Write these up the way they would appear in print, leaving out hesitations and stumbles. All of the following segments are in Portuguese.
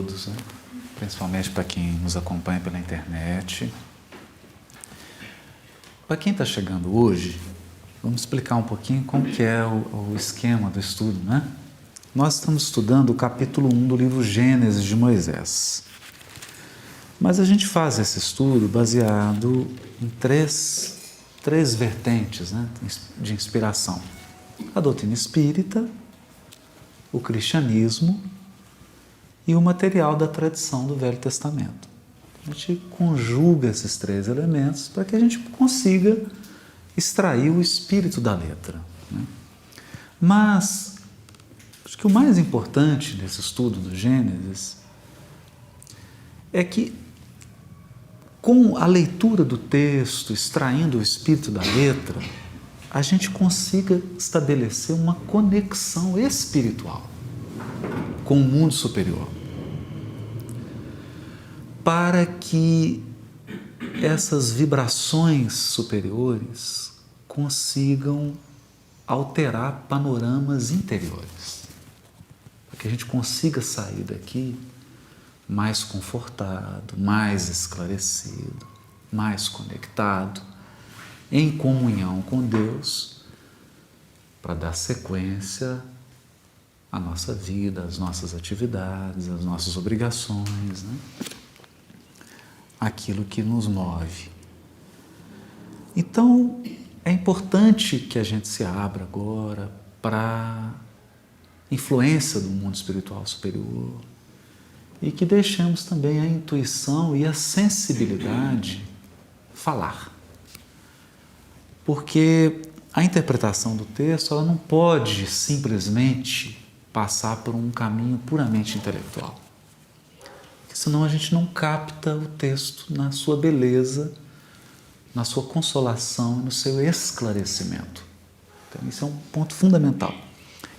todos, né? Principalmente para quem nos acompanha pela internet. Para quem está chegando hoje, vamos explicar um pouquinho como que é o esquema do estudo, né? Nós estamos estudando o capítulo 1 do livro Gênesis de Moisés. Mas a gente faz esse estudo baseado em três vertentes, né, de inspiração. A doutrina espírita, o cristianismo e o material da tradição do Velho Testamento. A gente conjuga esses três elementos para que a gente consiga extrair o espírito da letra, né? Mas acho que o mais importante desse estudo do Gênesis é que, com a leitura do texto, extraindo o espírito da letra, a gente consiga estabelecer uma conexão espiritual com o mundo superior, para que essas vibrações superiores consigam alterar panoramas interiores, para que a gente consiga sair daqui mais confortado, mais esclarecido, mais conectado, em comunhão com Deus, para dar sequência à nossa vida, às nossas atividades, às nossas obrigações, né? Aquilo que nos move. Então, é importante que a gente se abra agora para a influência do mundo espiritual superior e que deixemos também a intuição e a sensibilidade falar. Porque a interpretação do texto, ela não pode simplesmente passar por um caminho puramente intelectual. Porque senão a gente não capta o texto na sua beleza, na sua consolação, no seu esclarecimento. Então, isso é um ponto fundamental.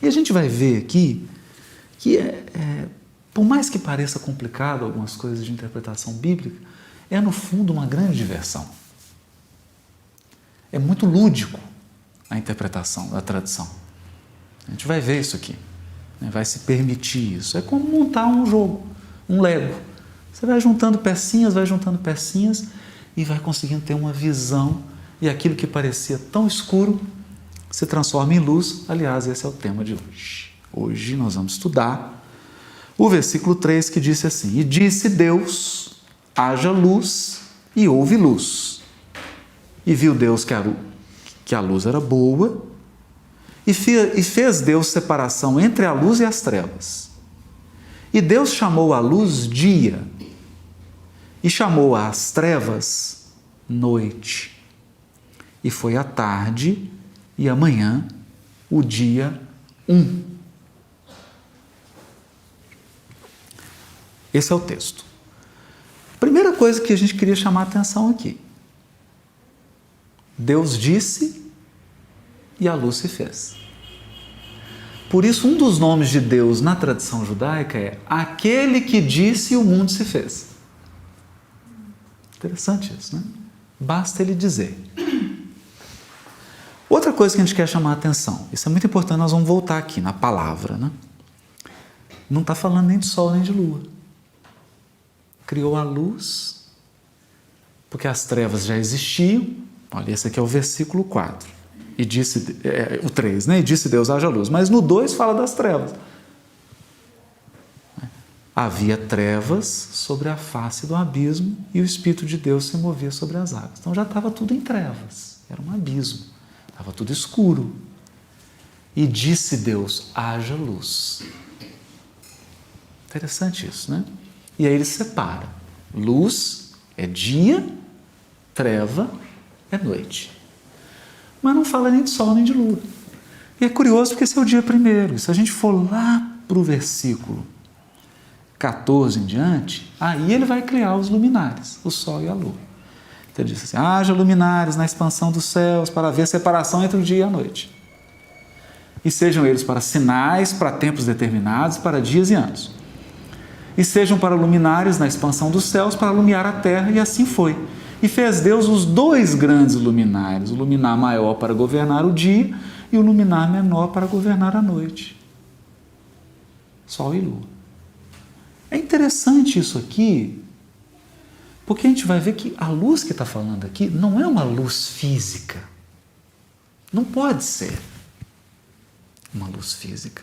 E a gente vai ver aqui que, por mais que pareça complicado algumas coisas de interpretação bíblica, é no fundo uma grande diversão. É muito lúdico a interpretação da tradição. A gente vai ver isso aqui, né? Vai se permitir isso. É como montar um jogo, um Lego. Você vai juntando pecinhas e vai conseguindo ter uma visão, e aquilo que parecia tão escuro se transforma em luz. Aliás, esse é o tema de hoje. Hoje nós vamos estudar o versículo 3, que disse assim: E disse Deus, haja luz, e houve luz. E viu Deus que a luz era boa, e fez Deus separação entre a luz e as trevas. E Deus chamou a luz dia, e chamou às trevas noite. E foi a tarde e a manhã, o dia 1. Esse é o texto. Primeira coisa que a gente queria chamar a atenção aqui: Deus disse e a luz se fez. Por isso, um dos nomes de Deus na tradição judaica é aquele que disse e o mundo se fez. Interessante isso, né? Basta ele dizer. Outra coisa que a gente quer chamar a atenção, isso é muito importante, nós vamos voltar aqui na palavra, né? Não está falando nem de sol nem de lua. Criou a luz, porque as trevas já existiam. Olha, esse aqui é o versículo 4. E disse, o 3, né? E disse Deus, haja luz. Mas no 2 fala das trevas. Havia trevas sobre a face do abismo e o Espírito de Deus se movia sobre as águas. Então já estava tudo em trevas. Era um abismo. Estava tudo escuro. E disse Deus, haja luz. Interessante isso, né? E aí ele separa. Luz é dia, treva é noite. Mas não fala nem de sol nem de lua. E é curioso porque esse é o dia primeiro. E se a gente for lá para o versículo 14 em diante, aí ele vai criar os luminares, o sol e a lua. Então ele diz assim: haja luminares na expansão dos céus para haver separação entre o dia e a noite. E sejam eles para sinais, para tempos determinados, para dias e anos. E sejam para luminares na expansão dos céus, para iluminar a terra, e assim foi. E fez Deus os 2 grandes luminares, o luminar maior para governar o dia e o luminar menor para governar a noite. Sol e lua. É interessante isso aqui, porque a gente vai ver que a luz que está falando aqui não é uma luz física. Não pode ser uma luz física.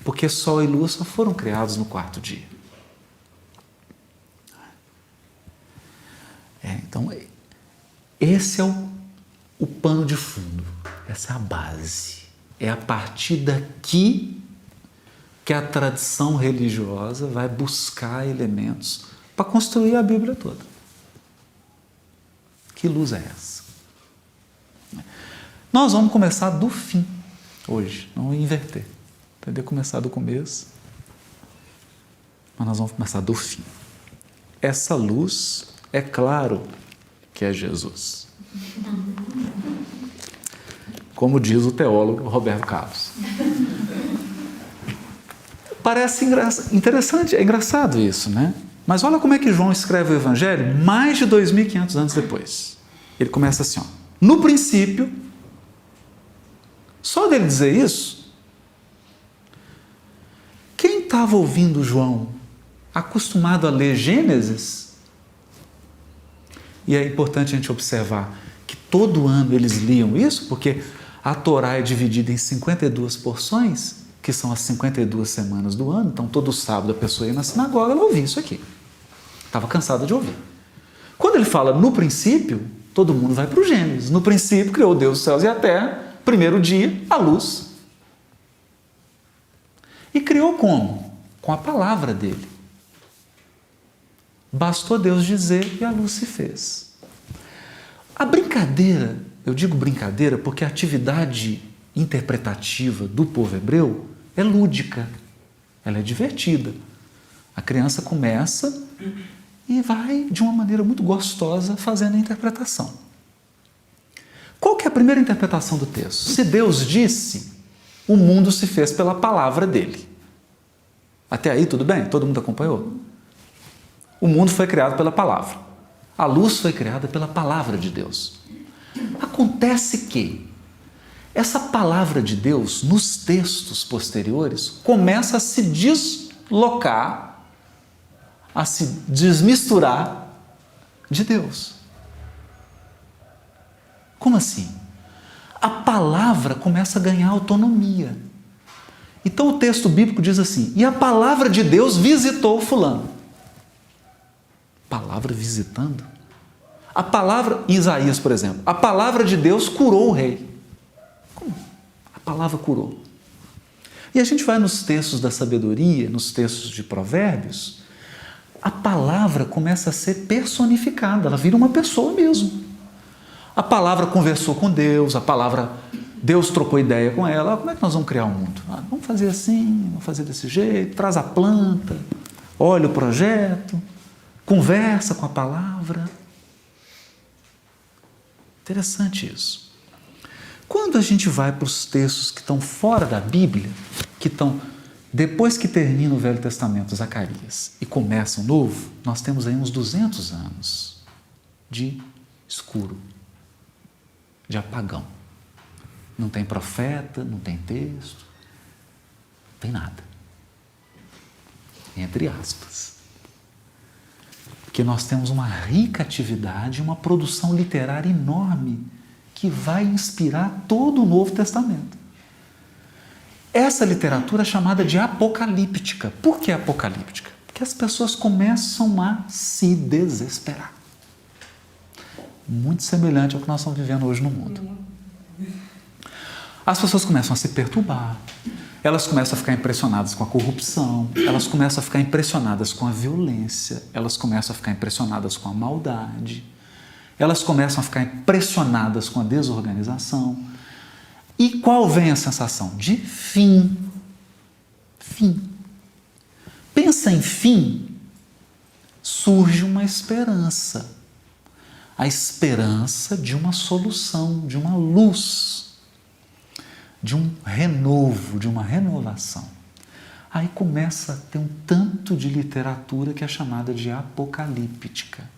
Porque sol e lua só foram criados no quarto dia. Então, esse é o pano de fundo, essa é a base. É a partir daqui que a tradição religiosa vai buscar elementos para construir a Bíblia toda. Que luz é essa? Nós vamos começar do fim hoje, não inverter. Entendeu? Começar do começo, mas nós vamos começar do fim. Essa luz, é claro que é Jesus. Como diz o teólogo Roberto Carlos. Parece interessante, é engraçado isso, né? Mas olha como é que João escreve o Evangelho mais de 2.500 anos depois. Ele começa assim, ó, no princípio, só dele dizer isso, quem estava ouvindo João, acostumado a ler Gênesis, e é importante a gente observar que todo ano eles liam isso, porque a Torá é dividida em 52 porções, que são as 52 semanas do ano, então todo sábado a pessoa ia na sinagoga, ela ouvia isso aqui. Estava cansada de ouvir. Quando ele fala no princípio, todo mundo vai para o Gênesis. No princípio criou Deus os céus e a terra, primeiro dia, a luz. E criou como? Com a palavra dele. Bastou Deus dizer e a luz se fez. A brincadeira, eu digo brincadeira porque a atividade interpretativa do povo hebreu é lúdica, ela é divertida. A criança começa e vai, de uma maneira muito gostosa, fazendo a interpretação. Qual que é a primeira interpretação do texto? Se Deus disse, o mundo se fez pela palavra dele. Até aí, tudo bem? Todo mundo acompanhou? O mundo foi criado pela palavra. A luz foi criada pela palavra de Deus. Acontece que essa palavra de Deus, nos textos posteriores, começa a se deslocar, a se desmisturar de Deus. Como assim? A palavra começa a ganhar autonomia. Então o texto bíblico diz assim, e a palavra de Deus visitou fulano. Palavra visitando? A palavra, Isaías, por exemplo, a palavra de Deus curou o rei. Como? A palavra curou. E a gente vai nos textos da sabedoria, nos textos de provérbios, a palavra começa a ser personificada, ela vira uma pessoa mesmo. A palavra conversou com Deus, a palavra, Deus trocou ideia com ela. Como é que nós vamos criar o mundo? Vamos fazer assim, vamos fazer desse jeito, traz a planta, olha o projeto, conversa com a palavra. Interessante isso. Quando a gente vai para os textos que estão fora da Bíblia, que estão depois que termina o Velho Testamento, Zacarias, e começa o Novo, nós temos aí uns 200 anos de escuro, de apagão. Não tem profeta, não tem texto, não tem nada. Entre aspas. Porque nós temos uma rica atividade, uma produção literária enorme que vai inspirar todo o Novo Testamento. Essa literatura é chamada de apocalíptica. Por que apocalíptica? Porque as pessoas começam a se desesperar. Muito semelhante ao que nós estamos vivendo hoje no mundo. As pessoas começam a se perturbar, elas começam a ficar impressionadas com a corrupção, elas começam a ficar impressionadas com a violência, elas começam a ficar impressionadas com a maldade, elas começam a ficar impressionadas com a desorganização. E qual vem a sensação? De fim. Fim. Pensa em fim, surge uma esperança. A esperança de uma solução, de uma luz, de um renovo, de uma renovação. Aí começa a ter um tanto de literatura que é chamada de apocalíptica.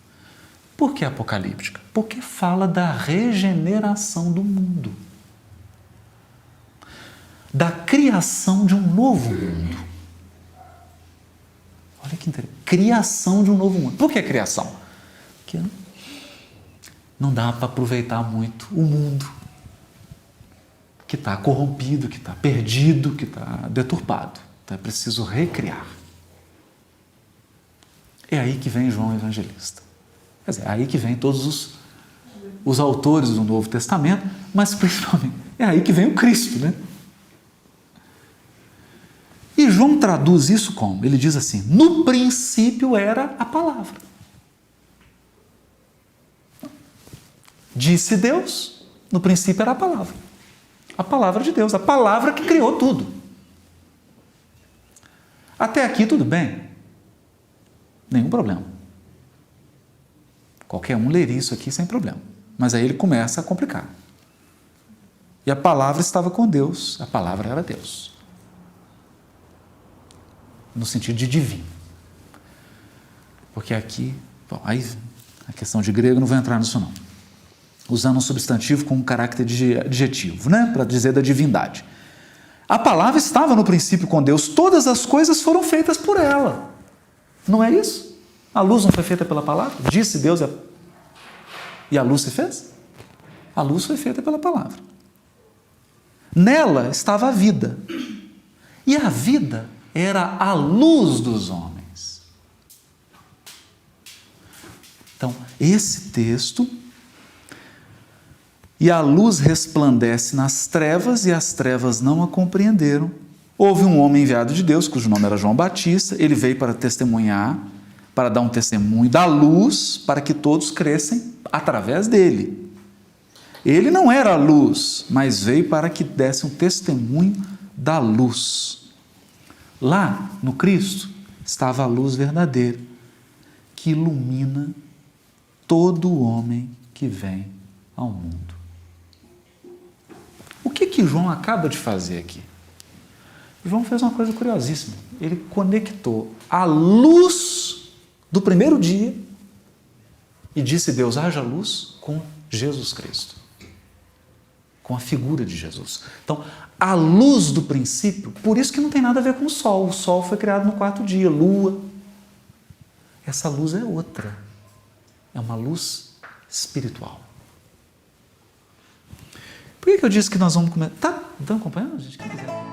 Por que apocalíptica? Porque fala da regeneração do mundo, da criação de um novo mundo. Olha que interessante. Criação de um novo mundo. Por que criação? Porque não dá para aproveitar muito o mundo que está corrompido, que está perdido, que está deturpado. Então é preciso recriar. É aí que vem João Evangelista. Quer dizer, é aí que vem todos os autores do Novo Testamento, mas principalmente é aí que vem o Cristo, né? E João traduz isso como? Ele diz assim: no princípio era a palavra. Disse Deus, no princípio era a palavra. A palavra de Deus, a palavra que criou tudo. Até aqui tudo bem. Nenhum problema. Qualquer um leria isso aqui sem problema. Mas aí ele começa a complicar. E a palavra estava com Deus, a palavra era Deus. No sentido de divino. Porque aqui, bom, aí a questão de grego não vou entrar nisso não. Usando um substantivo com um caráter adjetivo, né? Para dizer da divindade. A palavra estava no princípio com Deus, todas as coisas foram feitas por ela. Não é isso? A luz não foi feita pela palavra? Disse Deus e a luz se fez? A luz foi feita pela palavra. Nela estava a vida. E a vida era a luz dos homens. Então, esse texto... E a luz resplandece nas trevas, e as trevas não a compreenderam. Houve um homem enviado de Deus, cujo nome era João Batista. Ele veio para testemunhar, para dar um testemunho da luz, para que todos crescem através dele. Ele não era a luz, mas veio para que desse um testemunho da luz. Lá, no Cristo, estava a luz verdadeira, que ilumina todo homem que vem ao mundo. O que João acaba de fazer aqui? João fez uma coisa curiosíssima. Ele conectou a luz do primeiro dia e disse Deus, haja luz, com Jesus Cristo. Com a figura de Jesus. Então, a luz do princípio, por isso que não tem nada a ver com o sol. O sol foi criado no quarto dia, lua. Essa luz é outra. É uma luz espiritual. Por que eu disse que nós vamos começar? Tá, estão acompanhando, gente? Quem quiser.